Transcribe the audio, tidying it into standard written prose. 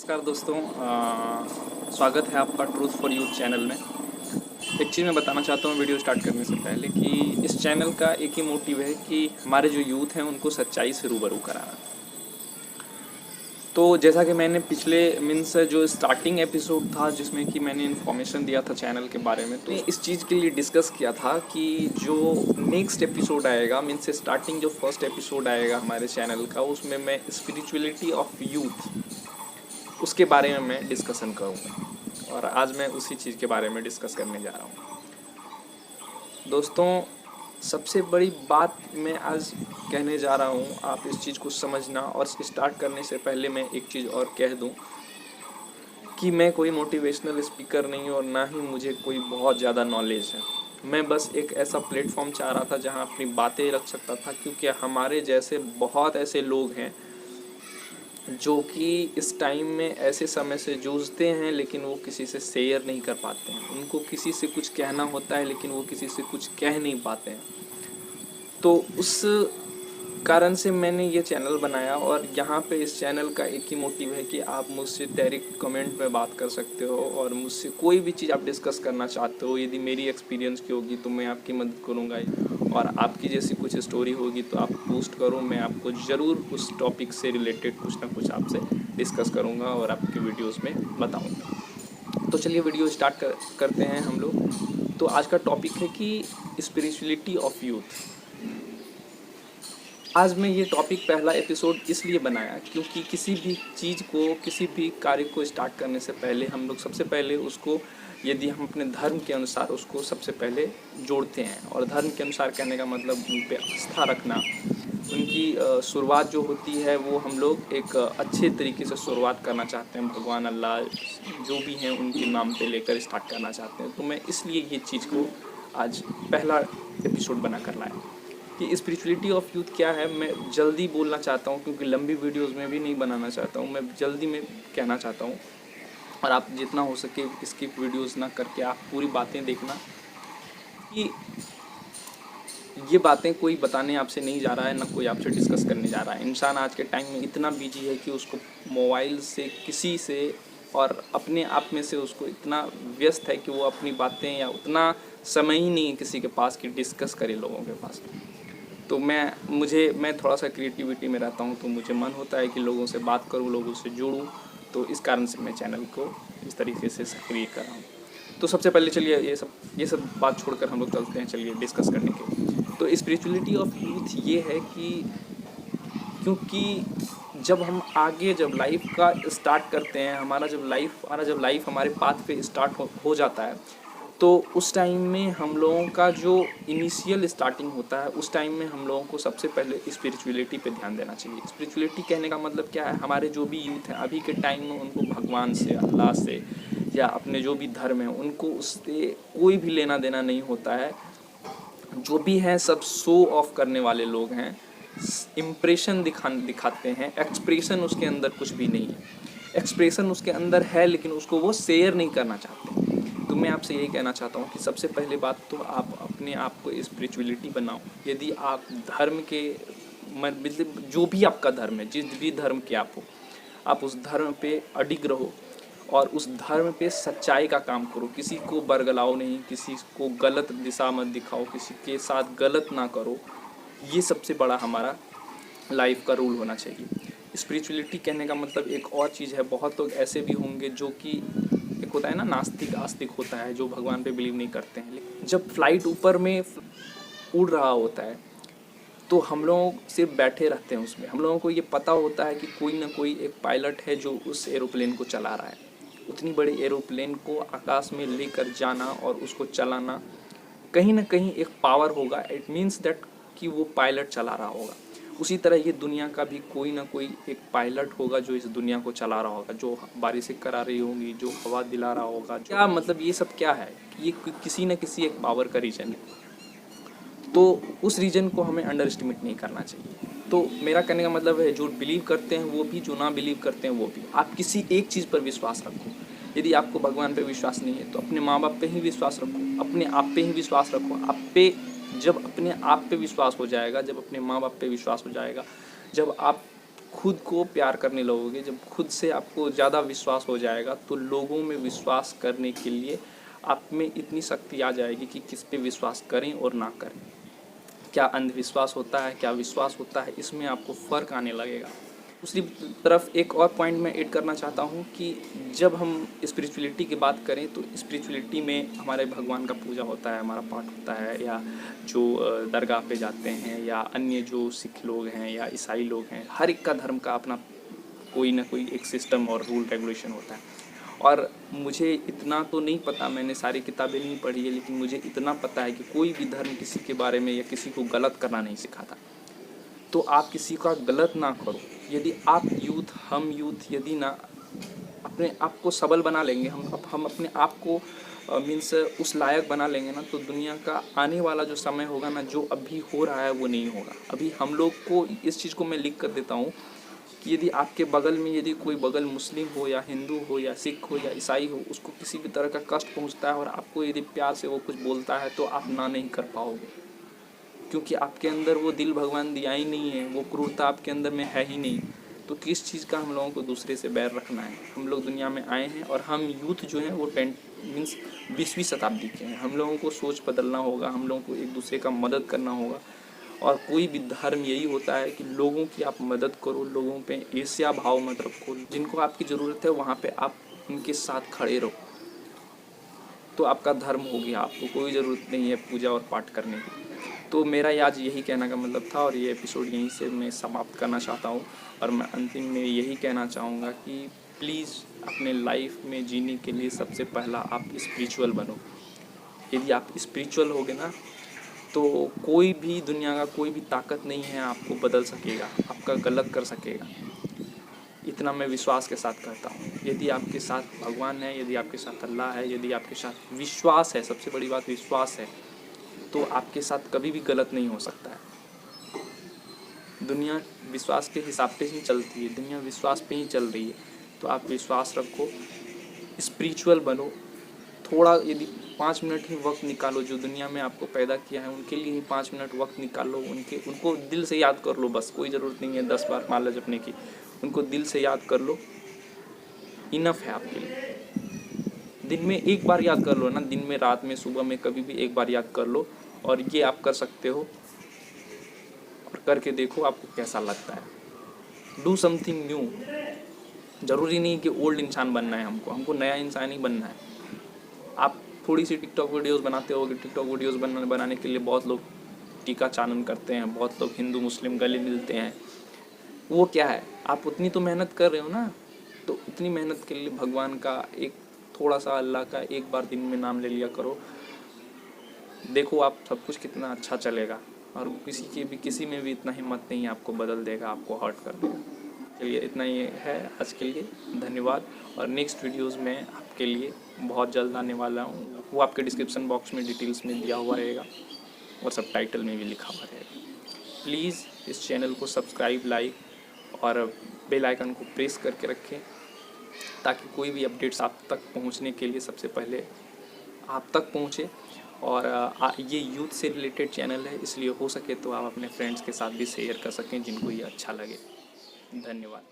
नमस्कार दोस्तों, स्वागत है आपका ट्रूथ फॉर यूथ चैनल में। एक चीज़ मैं बताना चाहता हूँ वीडियो स्टार्ट करने से पहले कि इस चैनल का एक ही मोटिव है कि हमारे जो यूथ हैं उनको सच्चाई से रूबरू कराना। तो जैसा कि मैंने पिछले मीन्स जो स्टार्टिंग एपिसोड था जिसमें कि मैंने इन्फॉर्मेशन दिया था चैनल के बारे में, तो इस चीज़ के लिए डिस्कस किया था कि जो नेक्स्ट एपिसोड आएगा मीन्स स्टार्टिंग जो फर्स्ट एपिसोड आएगा हमारे चैनल का, उसमें मैं स्पिरिचुअलिटी ऑफ यूथ उसके बारे में मैं डिस्कशन करूँगा। और आज मैं उसी चीज़ के बारे में डिस्कस करने जा रहा हूँ। दोस्तों, सबसे बड़ी बात मैं आज कहने जा रहा हूँ, आप इस चीज़ को समझना। और स्टार्ट करने से पहले मैं एक चीज़ और कह दूँ कि मैं कोई मोटिवेशनल स्पीकर नहीं हूँ और ना ही मुझे कोई बहुत ज़्यादा नॉलेज है। मैं बस एक ऐसा प्लेटफॉर्म चाह रहा था जहाँ अपनी बातें रख सकता था, क्योंकि हमारे जैसे बहुत ऐसे लोग हैं जो कि इस टाइम में ऐसे समय से जूझते हैं, लेकिन वो किसी से शेयर नहीं कर पाते हैं। उनको किसी से कुछ कहना होता है लेकिन वो किसी से कुछ कह नहीं पाते हैं। तो उस कारण से मैंने ये चैनल बनाया, और यहाँ पे इस चैनल का एक ही मोटिव है कि आप मुझसे डायरेक्ट कमेंट में बात कर सकते हो और मुझसे कोई भी चीज़ आप डिस्कस करना चाहते हो। यदि मेरी एक्सपीरियंस की होगी तो मैं आपकी मदद करूँगा, और आपकी जैसी कुछ स्टोरी होगी तो आप पोस्ट करो, मैं आपको ज़रूर उस टॉपिक से रिलेटेड कुछ ना कुछ आपसे डिस्कस करूँगा और आपकी वीडियोज़ में बताऊँगा। तो चलिए वीडियो स्टार्ट करते हैं हम लोग। तो आज का टॉपिक है कि स्पिरिचुअलिटी ऑफ यूथ। आज मैं ये टॉपिक पहला एपिसोड इसलिए बनाया क्योंकि किसी भी चीज़ को, किसी भी कार्य को स्टार्ट करने से पहले हम लोग सबसे पहले उसको, यदि हम अपने धर्म के अनुसार उसको सबसे पहले जोड़ते हैं। और धर्म के अनुसार कहने का मतलब उन पे आस्था रखना। उनकी शुरुआत जो होती है वो हम लोग एक अच्छे तरीके से शुरुआत करना चाहते हैं, भगवान अल्लाह जो भी हैं उनके नाम पे लेकर स्टार्ट करना चाहते हैं। तो मैं इसलिए ये चीज़ को आज पहला एपिसोड बना कर लाया कि स्पिरिचुअलिटी ऑफ यूथ क्या है। मैं जल्दी बोलना चाहता हूँ क्योंकि लंबी वीडियोस में भी नहीं बनाना चाहता हूँ, मैं जल्दी में कहना चाहता हूँ। और आप जितना हो सके स्किप वीडियोस ना करके आप पूरी बातें देखना। कि ये बातें कोई बताने आपसे नहीं जा रहा है, ना कोई आपसे डिस्कस करने जा रहा है। इंसान आज के टाइम में इतना बिजी है कि उसको मोबाइल से किसी से और अपने आप में से उसको इतना व्यस्त है कि वो अपनी बातें, या उतना समय ही नहीं है किसी के पास कि डिस्कस करे लोगों के पास। तो मैं थोड़ा सा क्रिएटिविटी में रहता हूँ, तो मुझे मन होता है कि लोगों से बात करूँ, लोगों से जुड़ूँ। तो इस कारण से मैं चैनल को इस तरीके से सक्रिय कर रहा हूँ। तो सबसे पहले चलिए ये सब बात छोड़कर हम लोग चलते हैं, चलिए डिस्कस करने के। तो स्पिरिचुअलिटी ऑफ यूथ ये है कि क्योंकि जब लाइफ का स्टार्ट करते हैं, हमारा जब लाइफ हमारे पाथ पे स्टार्ट हो जाता है, तो उस टाइम में हम लोगों का जो इनिशियल स्टार्टिंग होता है, उस टाइम में हम लोगों को सबसे पहले स्पिरिचुअलिटी पे ध्यान देना चाहिए। स्पिरिचुअलिटी कहने का मतलब क्या है, हमारे जो भी यूथ हैं अभी के टाइम में, उनको भगवान से, अल्लाह से, या अपने जो भी धर्म है उनको उससे कोई भी लेना देना नहीं होता है। जो भी हैं सब शो ऑफ करने वाले लोग हैं, इम्प्रेशन दिखाते हैं, एक्सप्रेशन उसके अंदर कुछ भी नहीं है। एक्सप्रेशन उसके अंदर है लेकिन उसको वो शेयर नहीं करना चाहते। तो मैं आपसे यही कहना चाहता हूँ कि सबसे पहली बात तो आप अपने आप को स्पिरिचुअलिटी बनाओ। यदि आप धर्म के मतलब जो भी आपका धर्म है, जिस भी धर्म के आप हो, आप उस धर्म पे अडिग रहो और उस धर्म पे सच्चाई का काम करो। किसी को बरगलाओ नहीं, किसी को गलत दिशा मत दिखाओ, किसी के साथ गलत ना करो। ये सबसे बड़ा हमारा लाइफ का रूल होना चाहिए। स्पिरिचुअलिटी कहने का मतलब एक और चीज़ है। बहुत लोग ऐसे भी होंगे जो कि, एक होता है ना नास्तिक आस्तिक होता है, जो भगवान पे बिलीव नहीं करते हैं। लेकिन जब फ्लाइट ऊपर में उड़ रहा होता है तो हम लोग सिर्फ बैठे रहते हैं उसमें। हम लोगों को ये पता होता है कि कोई ना कोई एक पायलट है जो उस एरोप्लेन को चला रहा है। उतनी बड़ी एरोप्लेन को आकाश में लेकर जाना और उसको चलाना, कहीं ना कहीं एक पावर होगा। इट मीन्स दैट कि वो पायलट चला रहा होगा। उसी तरह ये दुनिया का भी कोई ना कोई एक पायलट होगा जो इस दुनिया को चला रहा होगा, जो बारिशें करा रही होंगी, जो हवा दिला रहा होगा। क्या मतलब ये सब क्या है, ये किसी न किसी एक पावर का रीजन है। तो उस रीजन को हमें अंडर एस्टिमेट नहीं करना चाहिए। तो मेरा कहने का मतलब है, जो बिलीव करते हैं वो भी, जो ना बिलीव करते हैं वो भी, आप किसी एक चीज़ पर विश्वास रखो। यदि आपको भगवान पे विश्वास नहीं है तो अपने माँ बाप पे ही विश्वास रखो, अपने आप पे ही विश्वास रखो। आप पे जब अपने आप पे विश्वास हो जाएगा, जब अपने माँ बाप पे विश्वास हो जाएगा, जब आप खुद को प्यार करने लगोगे, जब खुद से आपको ज़्यादा विश्वास हो जाएगा, तो लोगों में विश्वास करने के लिए आप में इतनी शक्ति आ जाएगी कि किस पे विश्वास करें और ना करें, क्या अंधविश्वास होता है, क्या विश्वास होता है, इसमें आपको फ़र्क आने लगेगा। दूसरी तरफ एक और पॉइंट मैं ऐड करना चाहता हूँ कि जब हम स्पिरिचुअलिटी की बात करें तो स्पिरिचुअलिटी में हमारे भगवान का पूजा होता है, हमारा पाठ होता है, या जो दरगाह पे जाते हैं, या अन्य जो सिख लोग हैं या ईसाई लोग हैं, हर एक का धर्म का अपना कोई ना कोई एक सिस्टम और रूल रेगुलेशन होता है। और मुझे इतना तो नहीं पता, मैंने सारी किताबें नहीं पढ़ी है, लेकिन मुझे इतना पता है कि कोई भी धर्म किसी के बारे में या किसी को गलत करना नहीं सिखाता। तो आप किसी का गलत ना करो। यदि आप यूथ, हम यूथ यदि ना अपने आप को सबल बना लेंगे, हम अपने आप को मीन्स उस लायक बना लेंगे ना, तो दुनिया का आने वाला जो समय होगा ना, जो अभी हो रहा है वो नहीं होगा। अभी हम लोग को इस चीज़ को मैं लिख कर देता हूँ कि यदि आपके बगल में यदि कोई बगल मुस्लिम हो या हिंदू हो या सिख हो या ईसाई हो, उसको किसी भी तरह का कष्ट पहुँचता है और आपको यदि प्यार से वो कुछ बोलता है, तो आप ना नहीं कर पाओगे, क्योंकि आपके अंदर वो दिल भगवान दिया ही नहीं है, वो क्रूरता आपके अंदर में है ही नहीं। तो किस चीज़ का हम लोगों को दूसरे से बैर रखना है। हम लोग दुनिया में आए हैं और हम यूथ जो हैं वो 20वीं शताब्दी के हैं। हम लोगों को सोच बदलना होगा, हम लोगों को एक दूसरे का मदद करना होगा। और कोई भी धर्म यही होता है कि लोगों की आप मदद करो, लोगों पे ईर्ष्या भाव मत रखो, जिनको आपकी ज़रूरत है वहाँ पे आप उनके साथ खड़े रहो, तो आपका धर्म हो गया। आपको कोई ज़रूरत नहीं है पूजा और पाठ करने की। तो मेरा आज यही कहने का मतलब था और ये एपिसोड यहीं से मैं समाप्त करना चाहता हूँ। और मैं अंतिम में यही कहना चाहूँगा कि प्लीज़ अपने लाइफ में जीने के लिए सबसे पहला आप स्पिरिचुअल बनो। यदि आप स्पिरिचुअल होगे ना, तो कोई भी दुनिया का कोई भी ताकत नहीं है आपको बदल सकेगा, आपका गलत कर सकेगा। इतना मैं विश्वास के साथ कहता हूँ। यदि आपके साथ भगवान है, यदि आपके साथ अल्लाह है, यदि आपके साथ विश्वास है, सबसे बड़ी बात विश्वास है, तो आपके साथ कभी भी गलत नहीं हो सकता है। दुनिया विश्वास के हिसाब पे ही चलती है, दुनिया विश्वास पे ही चल रही है। तो आप विश्वास रखो, स्पिरिचुअल बनो। थोड़ा यदि 5 मिनट ही वक्त निकालो, जो दुनिया में आपको पैदा किया है उनके लिए ही 5 मिनट वक्त निकालो। उनको दिल से याद कर लो, बस कोई ज़रूरत नहीं है 10 बार माला जपने की। उनको दिल से याद कर लो, इनफ है आपके लिए। दिन में एक बार याद कर लो ना, दिन में, रात में, सुबह में, कभी भी एक बार याद कर लो। और ये आप कर सकते हो और करके देखो आपको कैसा लगता है। Do something new. ज़रूरी नहीं कि ओल्ड इंसान बनना है, हमको नया इंसान ही बनना है। आप थोड़ी सी टिकटॉक वीडियोस बनाते हो, टिकटॉक वीडियोस बनाने के लिए बहुत लोग टीका चानन करते हैं, बहुत लोग हिंदू मुस्लिम गले मिलते हैं। वो क्या है, आप उतनी तो मेहनत कर रहे हो ना, तो उतनी मेहनत के लिए भगवान का एक थोड़ा सा, अल्लाह का एक बार दिन में नाम ले लिया करो। देखो आप सब कुछ कितना अच्छा चलेगा। और किसी में भी इतना हिम्मत नहीं है, आपको बदल देगा, आपको हर्ट कर देगा। चलिए इतना ही है आज के लिए, धन्यवाद। और नेक्स्ट वीडियोज़ में आपके लिए बहुत जल्द आने वाला हूँ, वो आपके डिस्क्रिप्शन बॉक्स में डिटेल्स में दिया हुआ रहेगा और सब टाइटल में भी लिखा हुआ रहेगा। प्लीज़ इस चैनल को सब्सक्राइब, लाइक और बेल आइकन को प्रेस करके रखें, ताकि कोई भी अपडेट्स आप तक पहुंचने के लिए सबसे पहले आप तक पहुंचे। और ये यूथ से रिलेटेड चैनल है, इसलिए हो सके तो आप अपने फ्रेंड्स के साथ भी शेयर कर सकें जिनको ये अच्छा लगे। धन्यवाद।